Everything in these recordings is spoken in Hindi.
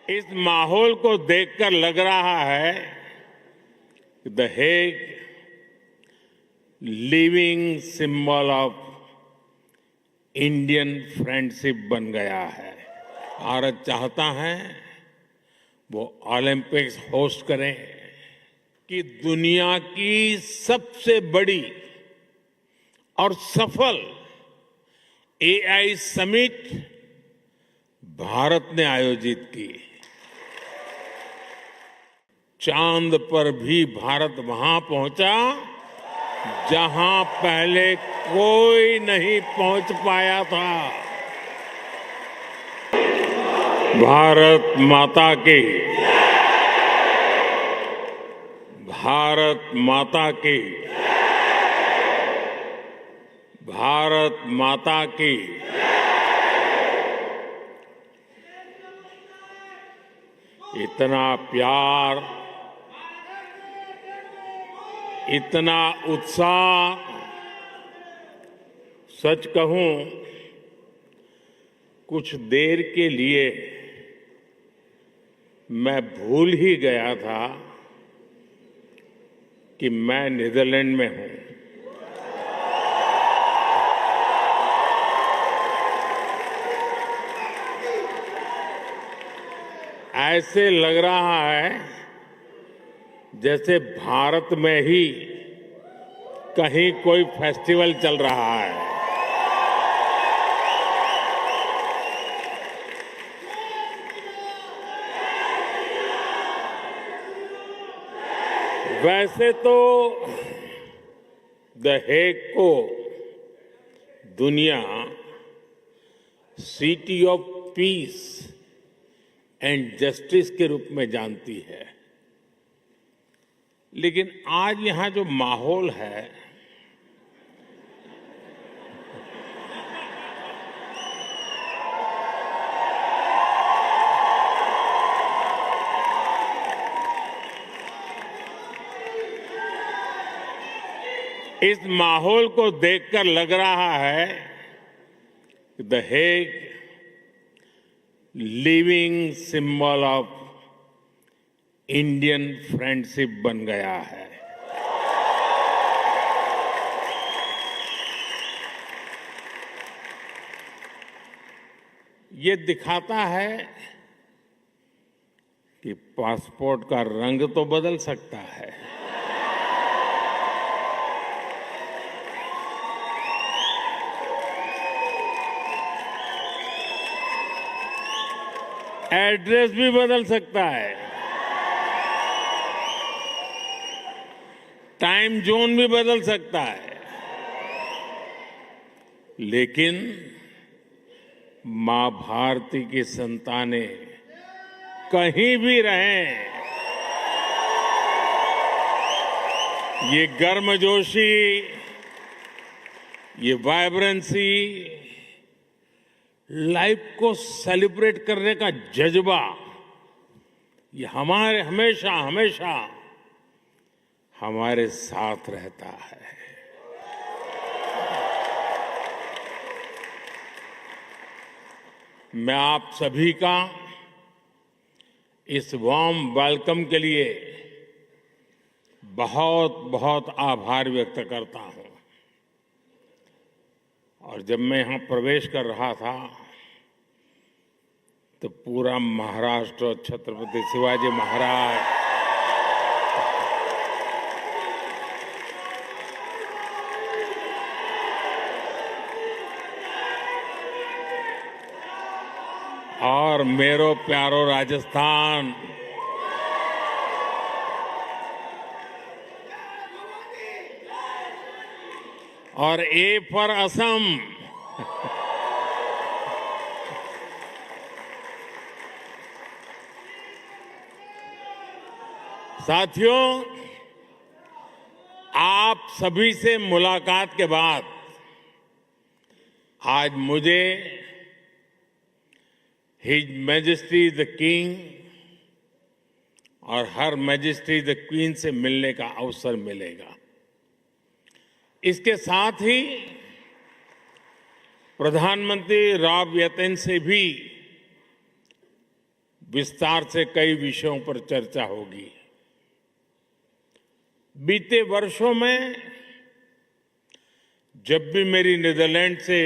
इस माहौल को देखकर लग रहा है कि the Hague living symbol of Indian friendship बन गया है। भारत चाहता है वो ओलंपिक्स होस्ट करें कि दुनिया की सबसे बड़ी और सफल एआई समिट भारत ने आयोजित की। चांद पर भी भारत वहां पहुंचा जहां पहले कोई नहीं पहुंच पाया था। भारत माता की, भारत माता की, भारत माता की। इतना प्यार, इतना उत्साह, सच कहूं कुछ देर के लिए मैं भूल ही गया था कि मैं नीदरलैंड में हूं। ऐसे लग रहा है जैसे भारत में ही कहीं कोई फेस्टिवल चल रहा है। वैसे तो द हेग को दुनिया city of peace and justice के रूप में जानती है, लेकिन आज यहां जो माहौल है इस माहौल को देखकर लग रहा है कि the Hague living symbol of Indian friendship बन गया है। ये दिखाता है कि पासपोर्ट का रंग तो बदल सकता है, एड्रेस भी बदल सकता है, टाइम जोन भी बदल सकता है, लेकिन मां भारती की संतानें कहीं भी रहें, ये गर्मजोशी, ये वाइब्रेंसी, लाइफ को सेलिब्रेट करने का जज्बा, ये हमारे हमेशा हमेशा हमारे साथ रहता है। मैं आप सभी का इस वार्म वेलकम के लिए बहुत बहुत आभार व्यक्त करता हूं। और जब मैं यहां प्रवेश कर रहा था तो पूरा महाराष्ट्र, छत्रपति शिवाजी महाराज, और मेरो प्यारो राजस्थान, और ए फॉर असम, साथियों, आप सभी से मुलाकात के बाद आज मुझे हिज मैजेस्टी द किंग और हर मैजेस्टी द क्वीन से मिलने का अवसर मिलेगा। इसके साथ ही प्रधानमंत्री रॉब येतेन से भी विस्तार से कई विषयों पर चर्चा होगी। बीते वर्षों में जब भी मेरी नीदरलैंड से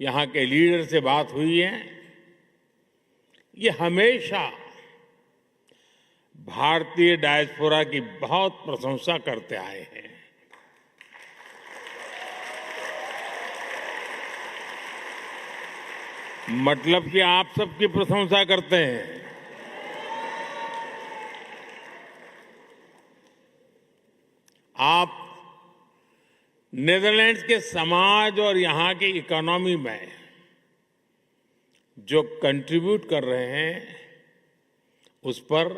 यहां के लीडर से बात हुई है, ये हमेशा भारतीय डायस्पोरा की बहुत प्रशंसा करते आए हैं। मतलब कि आप सबकी प्रशंसा करते हैं। आप नीदरलैंड्स के समाज और यहां की इकोनॉमी में जो कंट्रीब्यूट कर रहे हैं, उस पर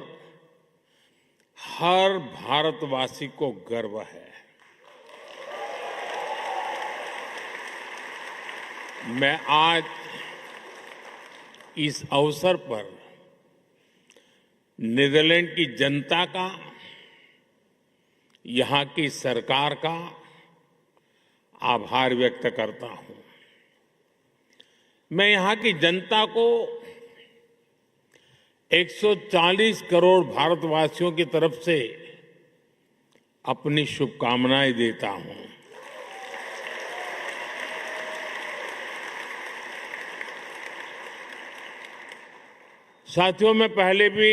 हर भारतवासी को गर्व है। मैं आज इस अवसर पर नीदरलैंड की जनता का, यहां की सरकार का आभार व्यक्त करता हूं। मैं यहां की जनता को 140 करोड़ भारतवासियों की तरफ से अपनी शुभकामनाएं देता हूं। साथियों, मैं पहले भी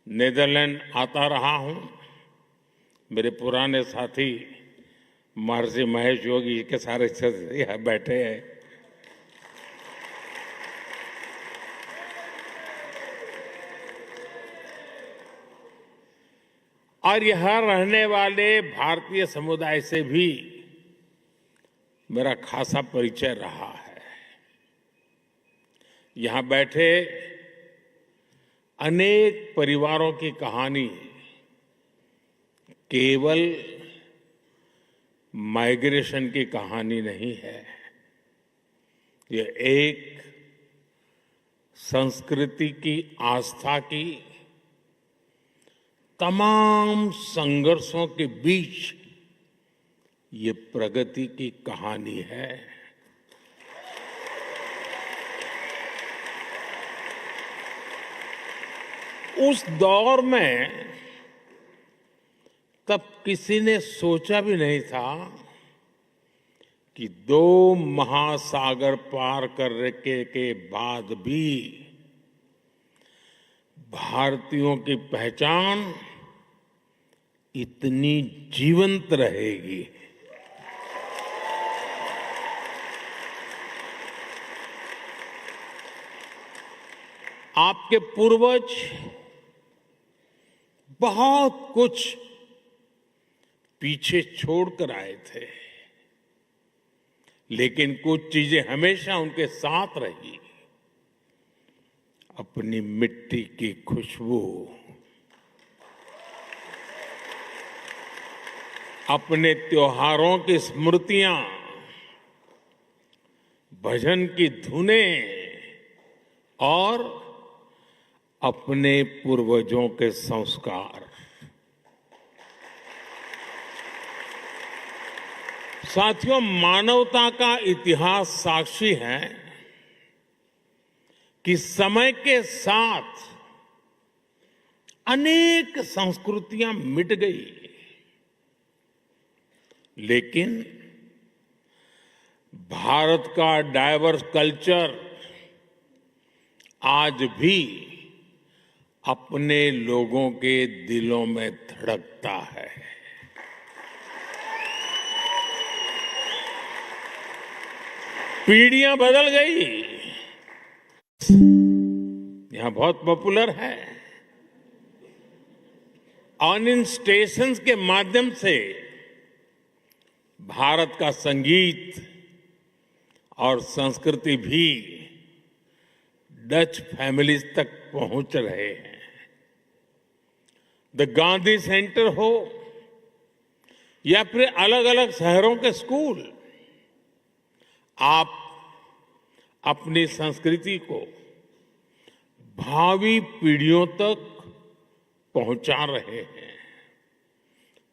नीदरलैंड आता रहा हूं। मेरे पुराने साथी महर्षि महेश योगी के सारे यहाँ बैठे हैं। और यहां रहने वाले भारतीय समुदाय से भी मेरा खासा परिचय रहा है। यहां बैठे अनेक परिवारों की कहानी केवल माइग्रेशन की कहानी नहीं है। ये एक संस्कृति की, आस्था की, तमाम संघर्षों के बीच ये प्रगति की कहानी है। उस दौर में तब किसी ने सोचा भी नहीं था कि 2 महासागर पार करने के बाद भी भारतीयों की पहचान इतनी जीवंत रहेगी। आपके पूर्वज बहुत कुछ पीछे छोड़कर आए थे, लेकिन कुछ चीजें हमेशा उनके साथ रही। अपनी मिट्टी की खुशबू, अपने त्योहारों की स्मृतियां, भजन की धुनें और अपने पूर्वजों के संस्कार। साथियों, मानवता का इतिहास साक्षी है कि समय के साथ अनेक संस्कृतियां मिट गई, लेकिन भारत का डाइवर्स कल्चर आज भी अपने लोगों के दिलों में धड़कता है। पीढ़ियां बदल गई, यहां बहुत पॉपुलर है। और इन स्टेशंस के माध्यम से भारत का संगीत और संस्कृति भी डच फैमिलीज तक पहुंच रहे हैं। द गांधी सेंटर हो या फिर अलग अलग शहरों के स्कूल, आप अपनी संस्कृति को भावी पीढ़ियों तक पहुंचा रहे हैं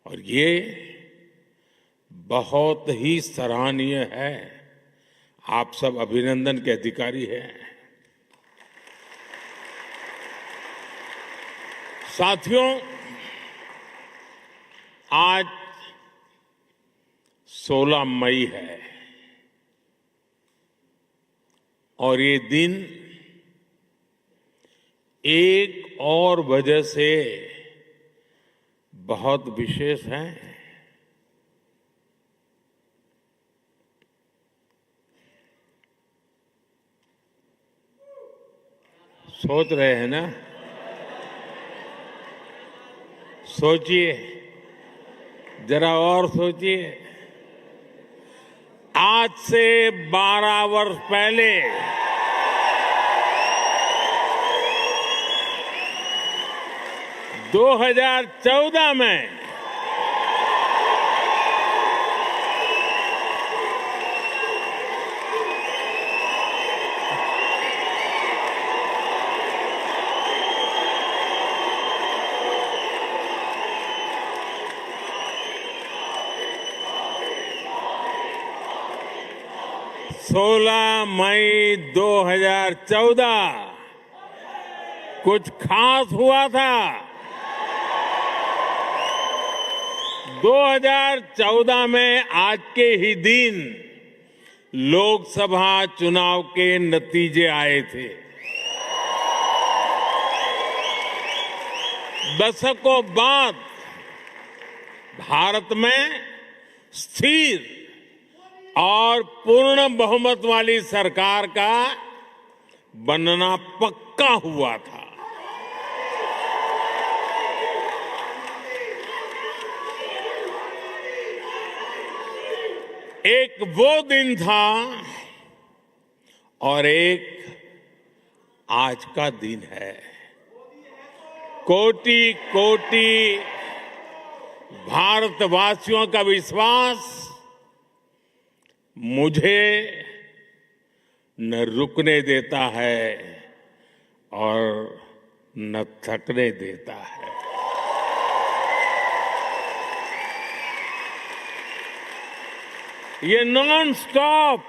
और ये बहुत ही सराहनीय है। आप सब अभिनंदन के अधिकारी हैं। साथियों, आज 16 मई है और ये दिन एक और वजह से बहुत विशेष है। सोच रहे हैं ना? सोचिए, जरा और सोचिए। आज से 12 वर्ष पहले 2014 में सोलह मई 2014 कुछ खास हुआ था। 2014 में आज के ही दिन लोकसभा चुनाव के नतीजे आए थे। दशकों बाद भारत में स्थिर और पूर्ण बहुमत वाली सरकार का बनना पक्का हुआ था। एक वो दिन था और एक आज का दिन है। कोटि कोटि भारतवासियों का विश्वास मुझे न रुकने देता है और न थकने देता है। ये नॉन स्टॉप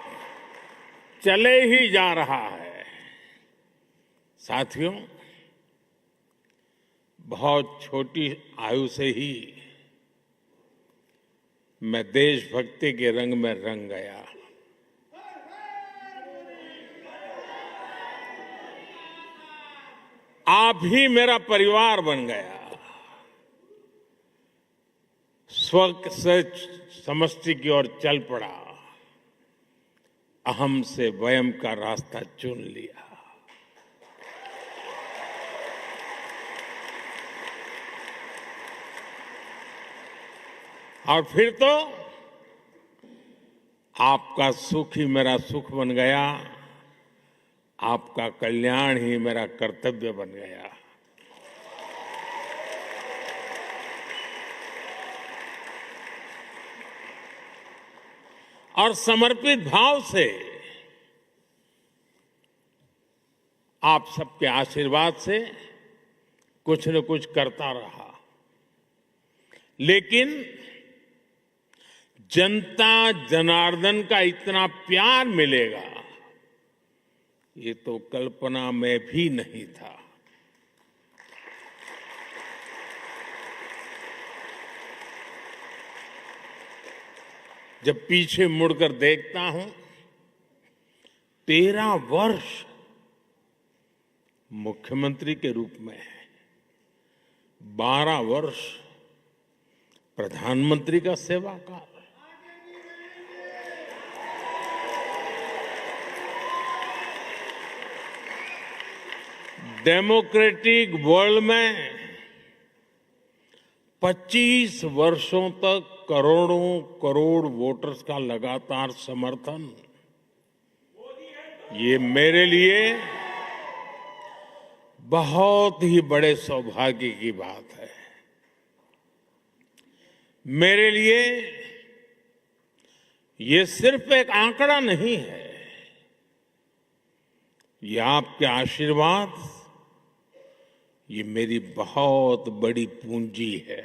चले ही जा रहा है। साथियों, बहुत छोटी आयु से ही मैं देशभक्ति के रंग में रंग गया। आप ही मेरा परिवार बन गया। स्व से समष्टि की ओर चल पड़ा। अहम से वयम का रास्ता चुन लिया। और फिर तो आपका सुख ही मेरा सुख बन गया। आपका कल्याण ही मेरा कर्तव्य बन गया। और समर्पित भाव से आप सबके आशीर्वाद से कुछ न कुछ करता रहा। लेकिन जनता जनार्दन का इतना प्यार मिलेगा, ये तो कल्पना में भी नहीं था। जब पीछे मुड़कर देखता हूं, 13 वर्ष मुख्यमंत्री के रूप में, 12 वर्ष प्रधानमंत्री का सेवा काल, डेमोक्रेटिक वर्ल्ड में 25 वर्षों तक करोड़ों करोड़ वोटर्स का लगातार समर्थन, ये मेरे लिए बहुत ही बड़े सौभाग्य की बात है। मेरे लिए ये सिर्फ एक आंकड़ा नहीं है, ये आपके आशीर्वाद, ये मेरी बहुत बड़ी पूंजी है।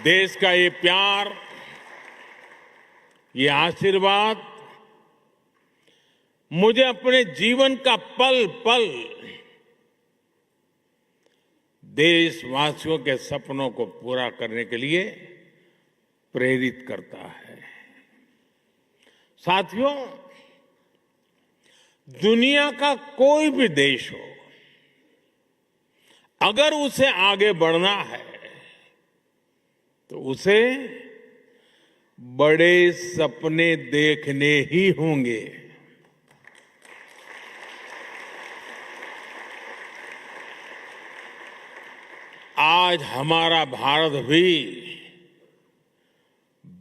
देश का ये प्यार, ये आशीर्वाद, मुझे अपने जीवन का पल पल देशवासियों के सपनों को पूरा करने के लिए प्रेरित करता है। साथियों, दुनिया का कोई भी देश हो, अगर उसे आगे बढ़ना है तो उसे बड़े सपने देखने ही होंगे। आज हमारा भारत भी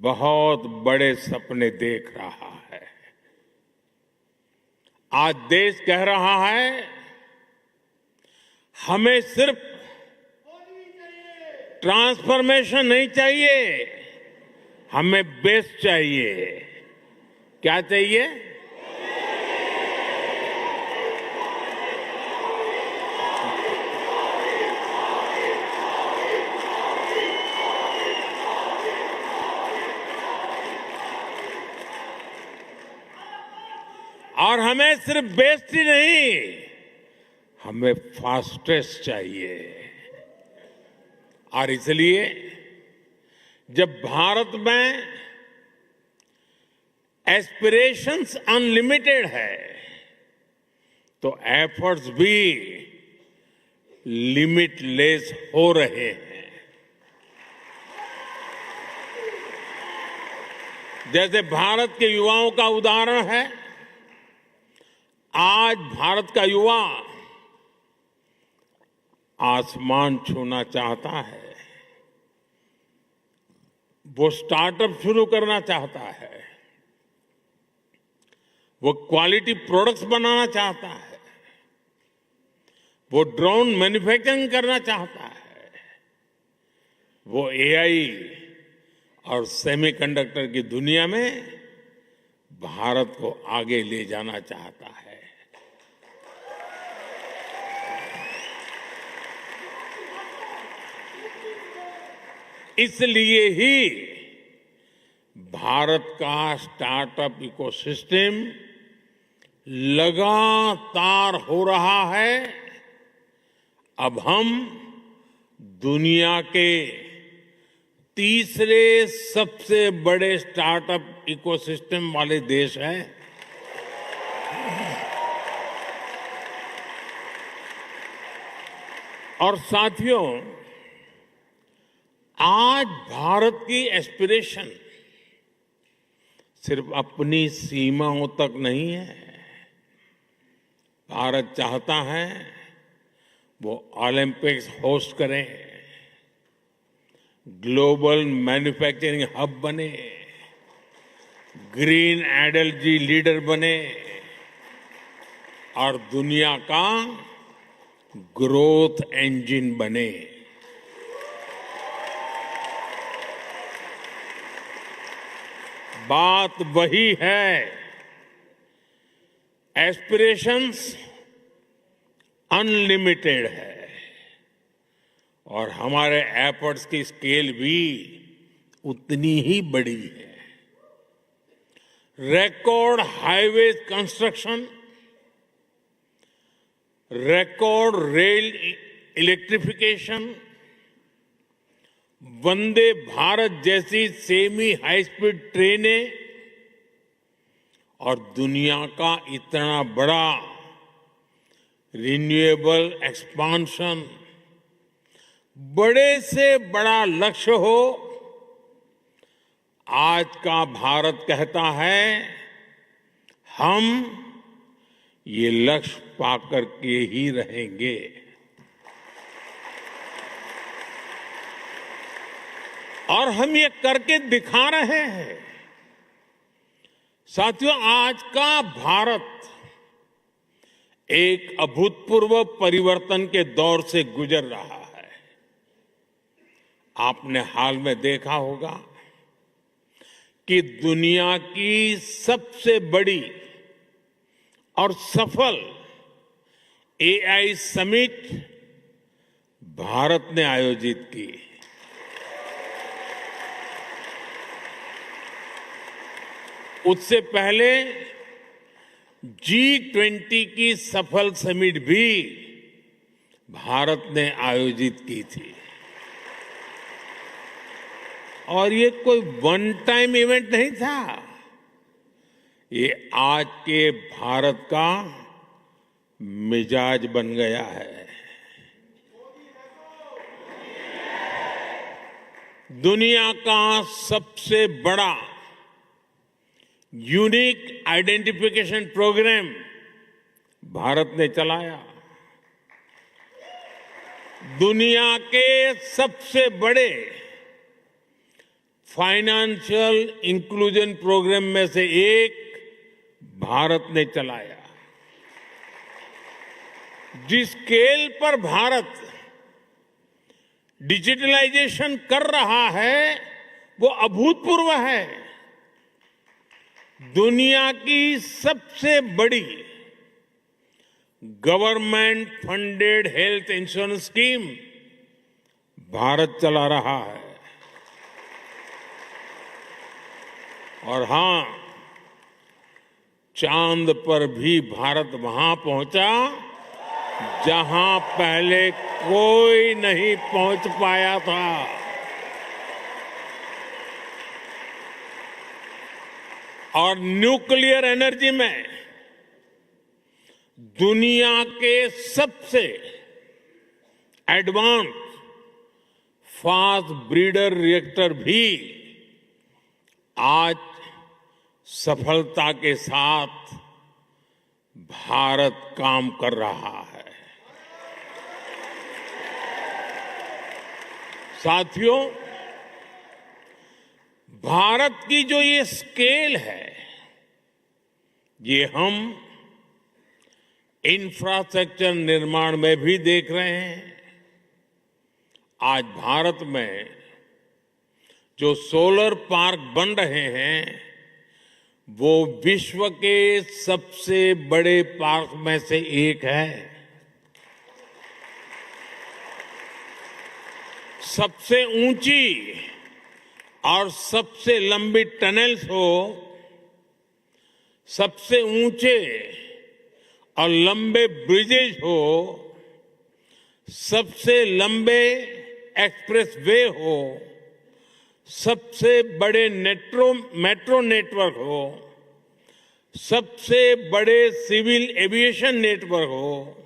बहुत बड़े सपने देख रहा है। आज देश कह रहा है, हमें सिर्फ ट्रांसफॉर्मेशन नहीं चाहिए, हमें बेस्ट चाहिए। क्या चाहिए? और हमें सिर्फ बेस्ट ही नहीं, हमें फास्टेस्ट चाहिए। और इसलिए जब भारत में एस्पिरेशंस अनलिमिटेड है तो एफर्ट्स भी लिमिटलेस हो रहे हैं। जैसे भारत के युवाओं का उदाहरण है, आज भारत का युवा आसमान छूना चाहता है, वो स्टार्टअप शुरू करना चाहता है, वो क्वालिटी प्रोडक्ट्स बनाना चाहता है, वो ड्रोन मैन्युफैक्चरिंग करना चाहता है, वो एआई और सेमीकंडक्टर की दुनिया में भारत को आगे ले जाना चाहता है। इसलिए ही भारत का स्टार्टअप इकोसिस्टम लगातार हो रहा है। अब हम दुनिया के तीसरे सबसे बड़े स्टार्टअप इकोसिस्टम वाले देश हैं। और साथियों, आज भारत की एस्पिरेशन सिर्फ अपनी सीमाओं तक नहीं है। भारत चाहता है वो ओलंपिक्स होस्ट करे, ग्लोबल मैन्युफैक्चरिंग हब बने, ग्रीन एनर्जी लीडर बने और दुनिया का ग्रोथ इंजन बने। बात वही है, एस्पिरेशंस अनलिमिटेड है और हमारे एफर्ट्स की स्केल भी उतनी ही बड़ी है। Record highway construction, record rail electrification, Vande Bharat जैसी सेमी हाई स्पीड ट्रेनें और दुनिया का इतना बड़ा रिन्यूएबल एक्सपांशन, बड़े से बड़ा लक्ष्य हो, आज का भारत कहता है हम ये लक्ष्य पाकर के ही रहेंगे। और हम ये करके दिखा रहे हैं। साथियों, आज का भारत एक अभूतपूर्व परिवर्तन के दौर से गुजर रहा है। आपने हाल में देखा होगा कि दुनिया की सबसे बड़ी और सफल एआई समिट भारत ने आयोजित की। उससे पहले G20 की सफल समिट भी भारत ने आयोजित की थी। और ये कोई वन टाइम इवेंट नहीं था, ये आज के भारत का मिजाज बन गया है। दुनिया का सबसे बड़ा यूनिक आइडेंटिफिकेशन प्रोग्राम भारत ने चलाया। दुनिया के सबसे बड़े फाइनेंशियल इंक्लूजन प्रोग्राम में से एक भारत ने चलाया। जिस स्केल पर भारत डिजिटलाइजेशन कर रहा है वो अभूतपूर्व है। दुनिया की सबसे बड़ी government funded health insurance scheme Bharat चला रहा है। और हां, चांद पर भी भारत वहां पहुंचा जहां पहले कोई नहीं पहुंच पाया था। और न्यूक्लियर एनर्जी में दुनिया के सबसे एडवांस फास्ट ब्रीडर रिएक्टर भी आज सफलता के साथ भारत काम कर रहा है। साथियों, भारत की जो ये स्केल है, ये हम इंफ्रास्ट्रक्चर निर्माण में भी देख रहे हैं। आज भारत में जो सोलर पार्क बन रहे हैं वो विश्व के सबसे बड़े पार्क में से एक है। सबसे ऊंची और सबसे लंबी टनल्स हो, सबसे ऊंचे और लंबे ब्रिजेज हो, सबसे लंबे एक्सप्रेस वे हो, सबसे बड़े मेट्रो नेटवर्क हो, सबसे बड़े सिविल एविएशन नेटवर्क हो,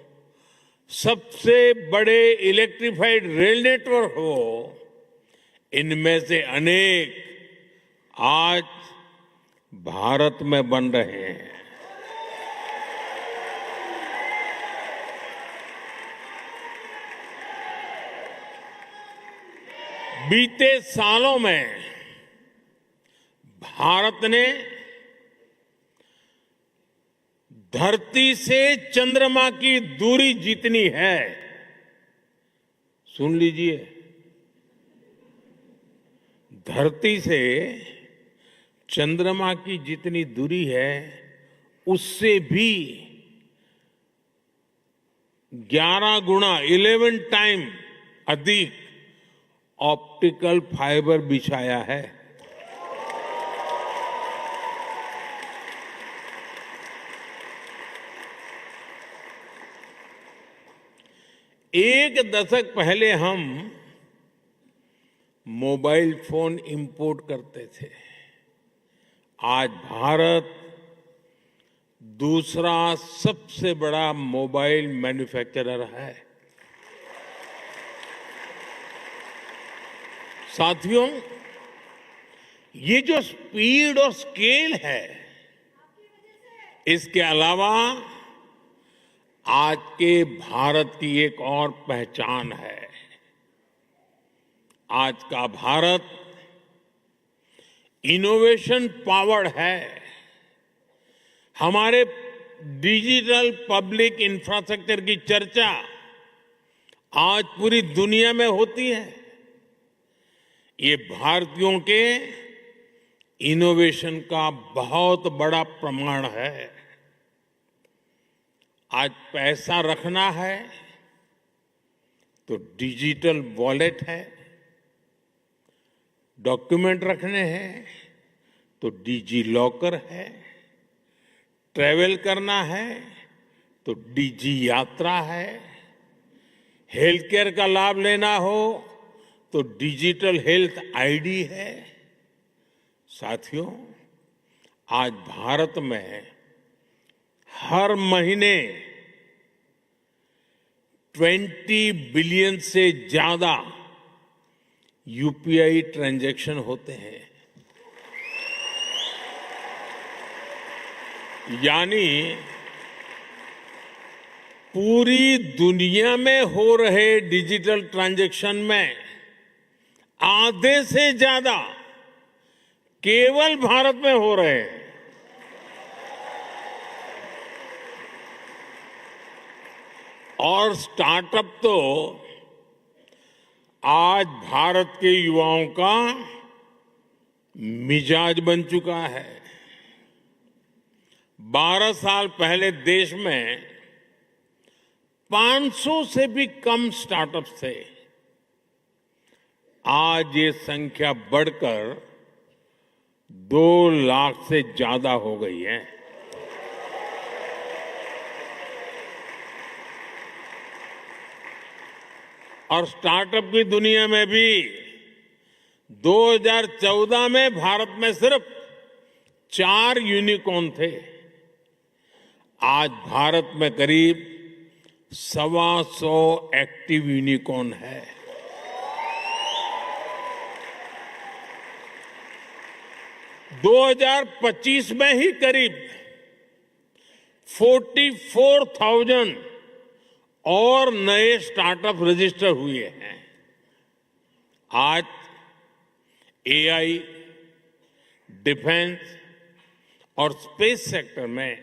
सबसे बड़े इलेक्ट्रिफाइड रेल नेटवर्क हो, इनमें से अनेक आज भारत में बन रहे हैं। बीते सालों में भारत ने धरती से चंद्रमा की दूरी जितनी है, सुन लीजिए, धरती से चंद्रमा की जितनी दूरी है उससे भी 11 गुना 11 टाइम अधिक ऑप्टिकल फाइबर बिछाया है। एक दशक पहले हम मोबाइल फोन इंपोर्ट करते थे। आज भारत दूसरा सबसे बड़ा मोबाइल मैन्युफैक्चरर है। साथियों, ये जो स्पीड और स्केल है, इसके अलावा आज के भारत की एक और पहचान है। आज का भारत इनोवेशन पावर्ड है। हमारे डिजिटल पब्लिक इंफ्रास्ट्रक्चर की चर्चा आज पूरी दुनिया में होती है। ये भारतीयों के इनोवेशन का बहुत बड़ा प्रमाण है। आज पैसा रखना है तो डिजिटल वॉलेट है, डॉक्यूमेंट रखने हैं तो डिजी लॉकर है, ट्रैवल करना है तो डीजी यात्रा है, हेल्थ केयर का लाभ लेना हो तो डिजिटल हेल्थ आईडी है। साथियों, आज भारत में हर महीने 20 बिलियन से ज्यादा यूपीआई ट्रांजैक्शन होते हैं। यानी पूरी दुनिया में हो रहे डिजिटल ट्रांजैक्शन में आधे से ज्यादा केवल भारत में हो रहे हैं। और स्टार्टअप तो आज भारत के युवाओं का मिजाज बन चुका है। 12 साल पहले देश में 500 से भी कम स्टार्टअप्स थे। आज ये संख्या बढ़कर 2 लाख से ज्यादा हो गई है। और स्टार्टअप की दुनिया में भी 2014 में भारत में सिर्फ 4 यूनिकॉर्न थे। आज भारत में करीब 125 एक्टिव यूनिकॉर्न है। दो 2025 में ही करीब 44,000 और नए स्टार्टअप रजिस्टर हुए हैं। आज एआई, डिफेंस और स्पेस सेक्टर में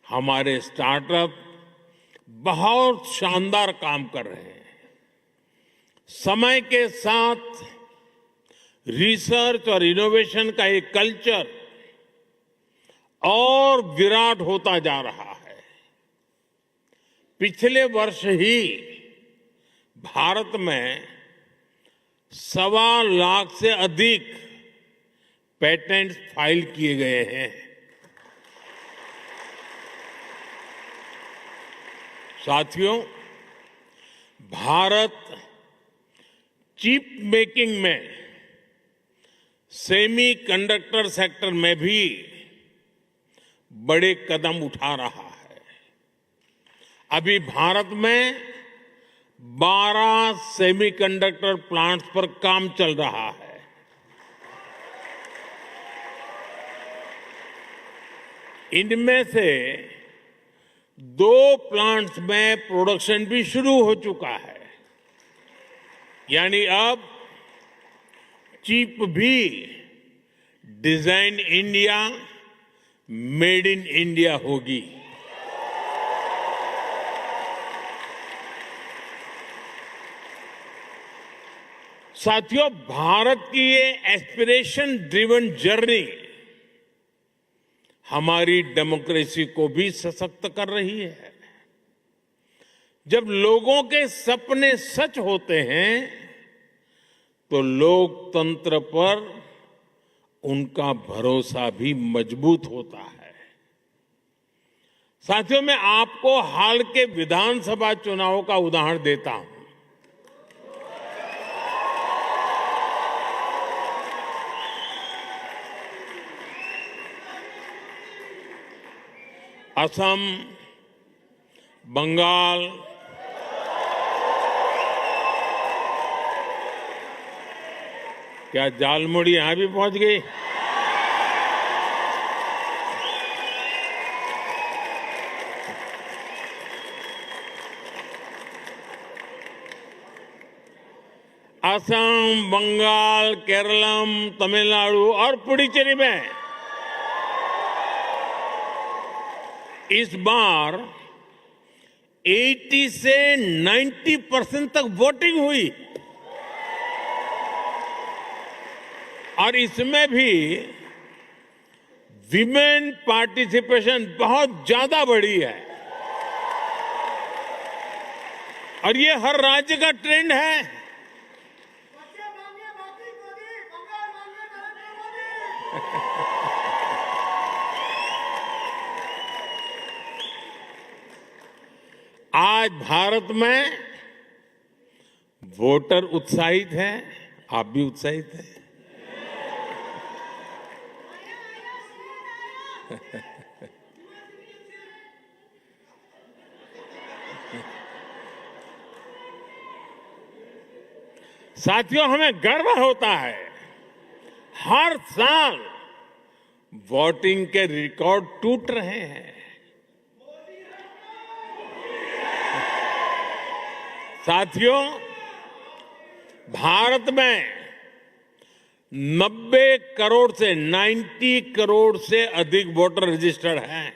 हमारे स्टार्टअप बहुत शानदार काम कर रहे हैं। समय के साथ रिसर्च और इनोवेशन का एक कल्चर और विराट होता जा रहा है। पिछले वर्ष ही भारत में 1.25 लाख से अधिक पेटेंट फाइल किए गए हैं। साथियों, भारत चिप मेकिंग में, सेमी कंडक्टर सेक्टर में भी बड़े कदम उठा रहा है। अभी भारत में 12 सेमीकंडक्टर प्लांट्स पर काम चल रहा है। इनमें से 2 प्लांट्स में प्रोडक्शन भी शुरू हो चुका है। यानी अब चिप भी design India, made in India होगी। साथियों, भारत की ये एस्पिरेशन ड्रिवन जर्नी हमारी डेमोक्रेसी को भी सशक्त कर रही है। जब लोगों के सपने सच होते हैं तो लोकतंत्र पर उनका भरोसा भी मजबूत होता है। साथियों, मैं आपको हाल के विधानसभा चुनाव का उदाहरण देता हूं। असम, बंगाल, क्या झालमुड़ी यहां भी पहुंच गई? असम, बंगाल, केरलम, तमिलनाडु और पुडुचेरी में इस बार 80 से 90% तक वोटिंग हुई। और इसमें भी विमेन पार्टिसिपेशन बहुत ज्यादा बढ़ी है। और ये हर राज्य का ट्रेंड है। आज भारत में वोटर उत्साहित हैं, आप भी उत्साहित हैं। साथियों, हमें गर्व होता है, हर साल वोटिंग के रिकॉर्ड टूट रहे हैं। साथियों, भारत में 90 करोड़ से 90 करोड़ से अधिक वोटर रजिस्टर्ड हैं।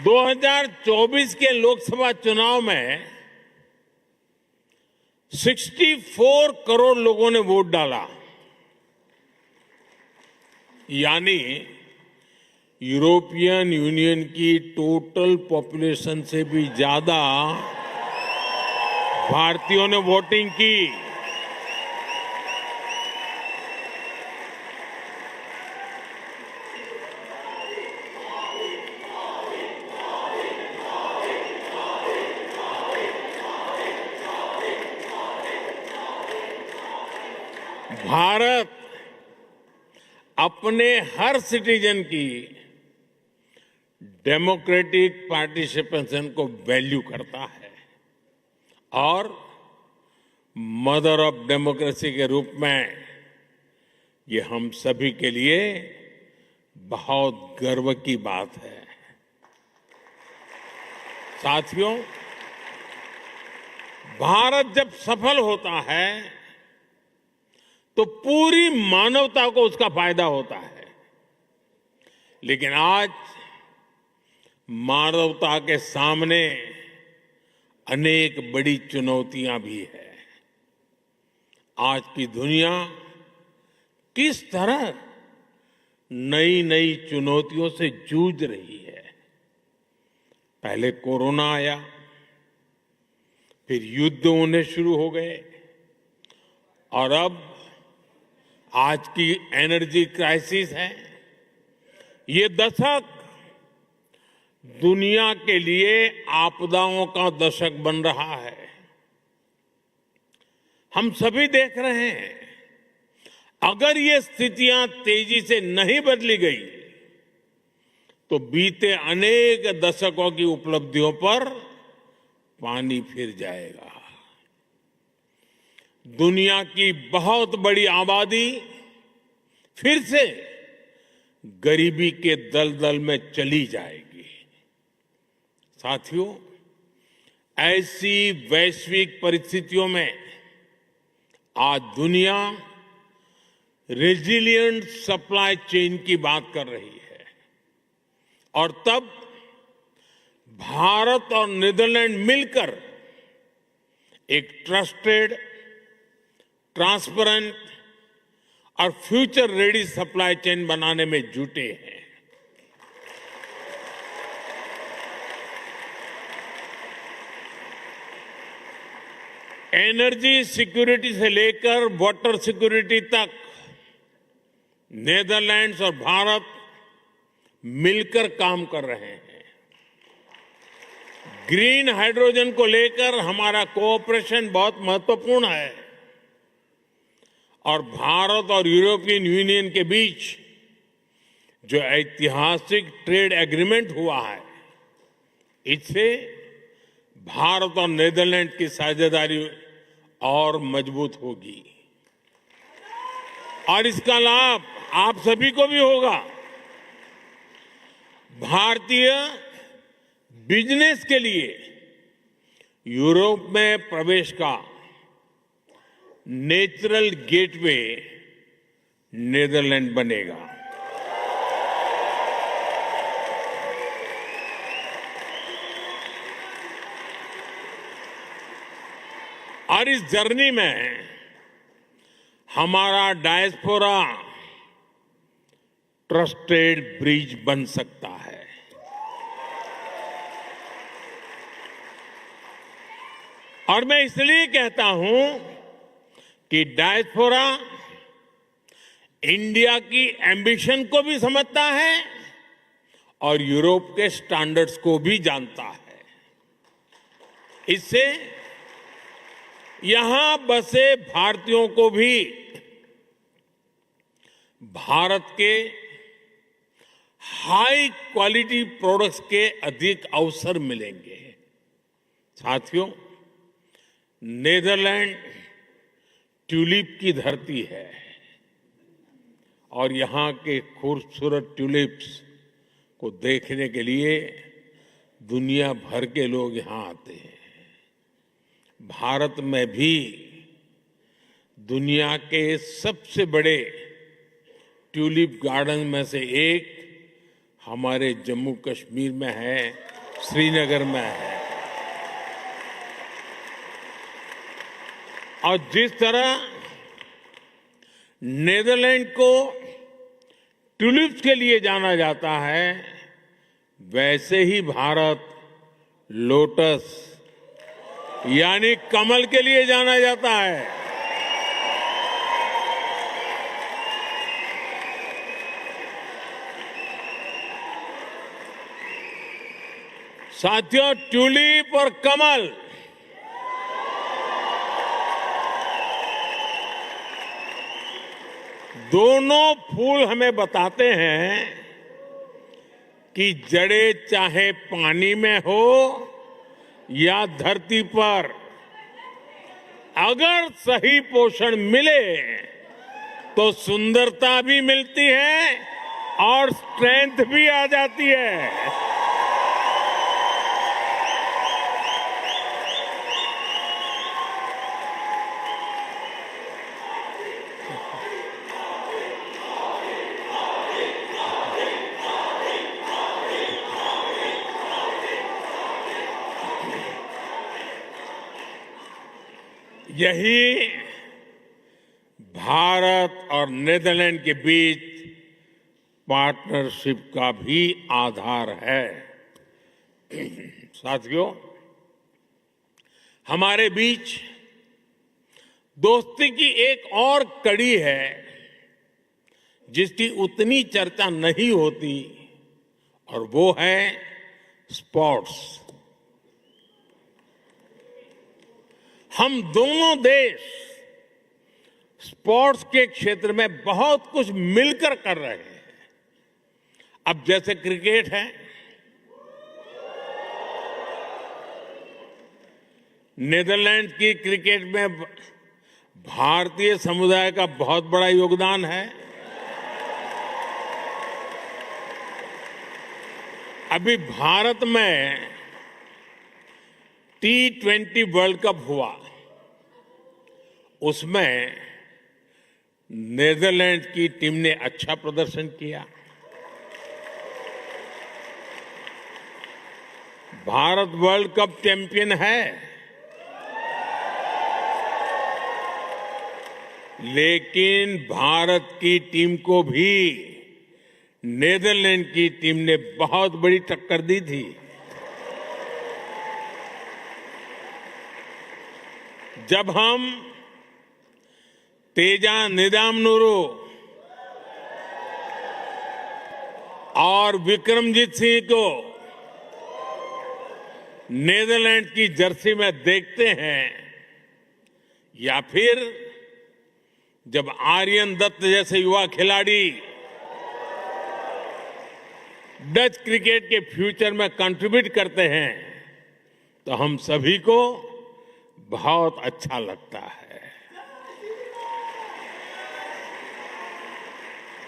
2024 के लोकसभा चुनाव में 64 करोड़ लोगों ने वोट डाला, यानी यूरोपियन यूनियन की टोटल पॉपुलेशन से भी ज्यादा भारतीयों ने वोटिंग की। भारत अपने हर सिटीजन की डेमोक्रेटिक पार्टिसिपेशन को वैल्यू करता है और मदर ऑफ डेमोक्रेसी के रूप में ये हम सभी के लिए बहुत गर्व की बात है। साथियों, भारत जब सफल होता है तो पूरी मानवता को उसका फायदा होता है, लेकिन आज मानवता के सामने अनेक बड़ी चुनौतियां भी है। आज की दुनिया किस तरह नई नई चुनौतियों से जूझ रही है। पहले कोरोना आया, फिर युद्ध होने शुरू हो गए और अब आज की एनर्जी क्राइसिस है। ये दशक दुनिया के लिए आपदाओं का दशक बन रहा है। हम सभी देख रहे हैं, अगर ये स्थितियां तेजी से नहीं बदली गई तो बीते अनेक दशकों की उपलब्धियों पर पानी फिर जाएगा। दुनिया की बहुत बड़ी आबादी फिर से गरीबी के दलदल में चली जाएगी। साथियों, ऐसी वैश्विक परिस्थितियों में आज दुनिया रेजिलिएंट सप्लाई चेन की बात कर रही है और तब भारत और नीदरलैंड मिलकर एक ट्रस्टेड, ट्रांसपेरेंट और फ्यूचर रेडी सप्लाई चेन बनाने में जुटे हैं। एनर्जी सिक्योरिटी से लेकर वाटर सिक्योरिटी तक नीदरलैंड्स और भारत मिलकर काम कर रहे हैं। ग्रीन हाइड्रोजन को लेकर हमारा कोऑपरेशन बहुत महत्वपूर्ण है और भारत और यूरोपियन यूनियन के बीच जो ऐतिहासिक ट्रेड एग्रीमेंट हुआ है, इससे भारत और नीदरलैंड की साझेदारी और मजबूत होगी और इसका लाभ आप सभी को भी होगा। भारतीय बिजनेस के लिए यूरोप में प्रवेश का नेचुरल गेटवे नीदरलैंड बनेगा। और इस जर्नी में हमारा डायस्पोरा ट्रस्टेड ब्रिज बन सकता है। और मैं इसलिए कहता हूं कि डायस्पोरा इंडिया की एम्बिशन को भी समझता है और यूरोप के स्टैंडर्ड्स को भी जानता है। इससे यहां बसे भारतीयों को भी भारत के हाई क्वालिटी प्रोडक्ट्स के अधिक अवसर मिलेंगे। साथियों, नेदरलैंड ट्यूलिप की धरती है और यहां के खूबसूरत ट्यूलिप्स को देखने के लिए दुनिया भर के लोग यहां आते हैं। भारत में भी दुनिया के सबसे बड़े ट्यूलिप गार्डन में से एक हमारे जम्मू कश्मीर में है, श्रीनगर में है। और जिस तरह नेदरलैंड को ट्यूलिप्स के लिए जाना जाता है, वैसे ही भारत लोटस यानी कमल के लिए जाना जाता है। साथियों, ट्यूलिप और कमल दोनों फूल हमें बताते हैं कि जड़ें चाहे पानी में हो या धरती पर, अगर सही पोषण मिले तो सुंदरता भी मिलती है और स्ट्रेंथ भी आ जाती है। यही भारत और नेदरलैंड के बीच पार्टनरशिप का भी आधार है। साथियों, हमारे बीच दोस्ती की एक और कड़ी है जिसकी उतनी चर्चा नहीं होती, और वो है स्पोर्ट्स। हम दोनों देश स्पोर्ट्स के क्षेत्र में बहुत कुछ मिलकर कर रहे हैं। अब जैसे क्रिकेट है, नेदरलैंड की क्रिकेट में भारतीय समुदाय का बहुत बड़ा योगदान है। अभी भारत में T20 वर्ल्ड कप हुआ, उसमें नेदरलैंड की टीम ने अच्छा प्रदर्शन किया। भारत वर्ल्ड कप चैंपियन है, लेकिन भारत की टीम को भी नेदरलैंड की टीम ने बहुत बड़ी टक्कर दी थी। जब हम तेजा निदामनुरू और विक्रमजीत सिंह को नेदरलैंड की जर्सी में देखते हैं, या फिर जब आर्यन दत्त जैसे युवा खिलाड़ी डच क्रिकेट के फ्यूचर में कंट्रीब्यूट करते हैं, तो हम सभी को बहुत अच्छा लगता है।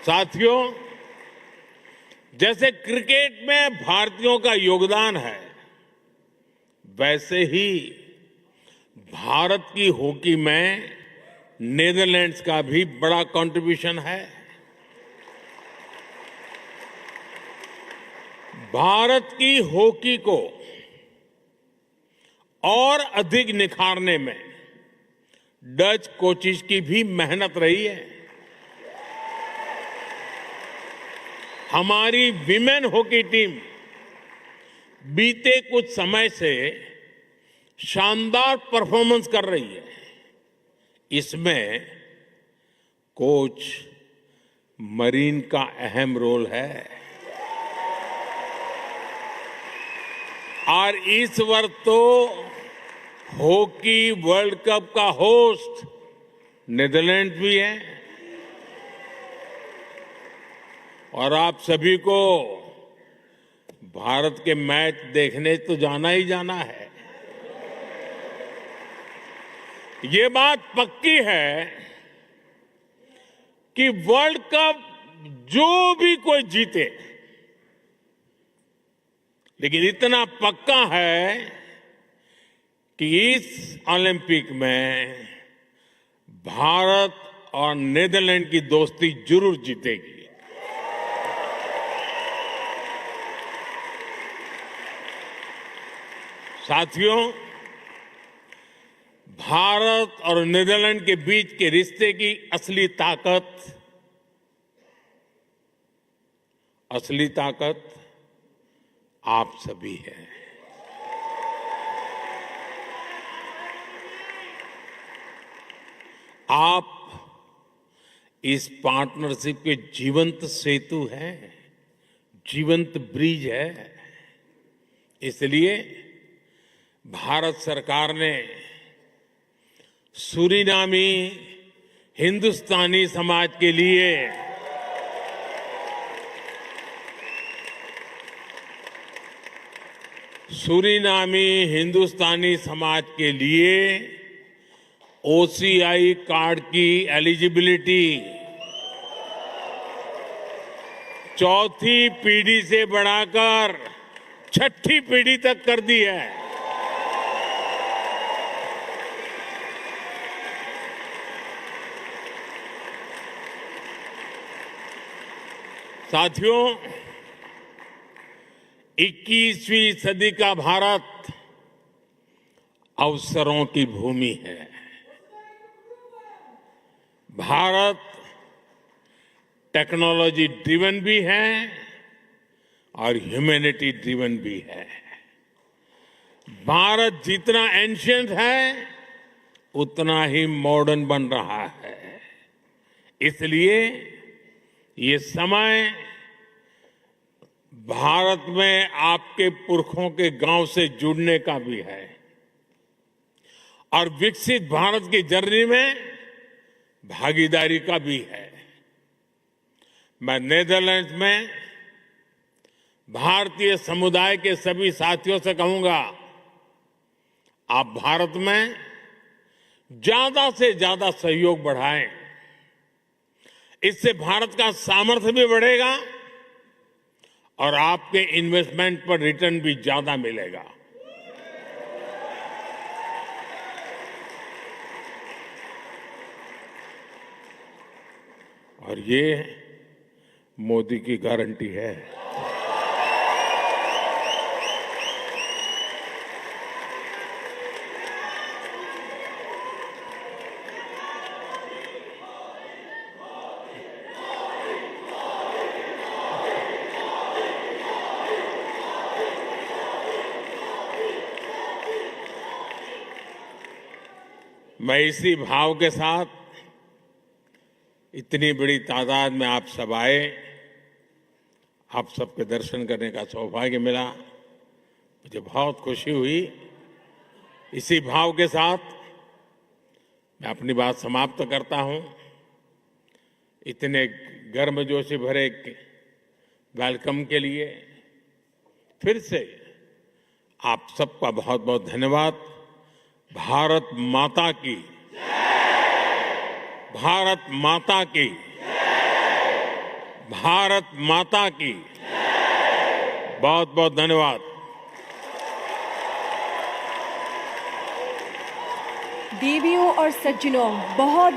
साथियों, जैसे क्रिकेट में भारतीयों का योगदान है, वैसे ही भारत की हॉकी में नेदरलैंड्स का भी बड़ा कंट्रीब्यूशन है। भारत की हॉकी को और अधिक निखारने में डच कोचिज की भी मेहनत रही है। हमारी विमेन हॉकी टीम बीते कुछ समय से शानदार परफॉर्मेंस कर रही है। इसमें कोच मरीन का अहम रोल है। और इस वर्ष तो हॉकी वर्ल्ड कप का होस्ट नीदरलैंड भी है और आप सभी को भारत के मैच देखने तो जाना ही जाना है। ये बात पक्की है कि वर्ल्ड कप जो भी कोई जीते, लेकिन इतना पक्का है कि इस ओलंपिक में भारत और नीदरलैंड की दोस्ती जरूर जीतेगी। साथियों, भारत और नीदरलैंड के बीच के रिश्ते की असली ताकत आप सभी हैं। आप इस पार्टनरशिप के जीवंत सेतु हैं, जीवंत ब्रिज है। इसलिए भारत सरकार ने सूरीनामी हिंदुस्तानी समाज के लिए OCI कार्ड की एलिजिबिलिटी चौथी पीढ़ी से बढ़ाकर छठी पीढ़ी तक कर दी है। साथियों, 21वीं सदी का भारत अवसरों की भूमि है। भारत टेक्नोलॉजी ड्रिवन भी है और ह्यूमैनिटी ड्रिवन भी है। भारत जितना एंशिएंट है उतना ही मॉडर्न बन रहा है। इसलिए ये समय भारत में आपके पुरखों के गांव से जुड़ने का भी है और विकसित भारत की जर्नी में भागीदारी का भी है। मैं नीदरलैंड्स में भारतीय समुदाय के सभी साथियों से कहूंगा, आप भारत में ज्यादा से ज्यादा सहयोग बढ़ाएं। इससे भारत का सामर्थ्य भी बढ़ेगा और आपके इन्वेस्टमेंट पर रिटर्न भी ज्यादा मिलेगा। और ये मोदी की गारंटी है। मैं इसी भाव के साथ इतनी बड़ी तादाद में आप सब आए, आप सबके दर्शन करने का सौभाग्य मिला, मुझे बहुत खुशी हुई। इसी भाव के साथ मैं अपनी बात समाप्त करता हूं। इतने गर्मजोशी भरे वेलकम के लिए फिर से आप सबका बहुत बहुत धन्यवाद। भारत माता की, भारत माता की, भारत माता की बहुत बहुत धन्यवाद। देवियों और सज्जनों, बहुत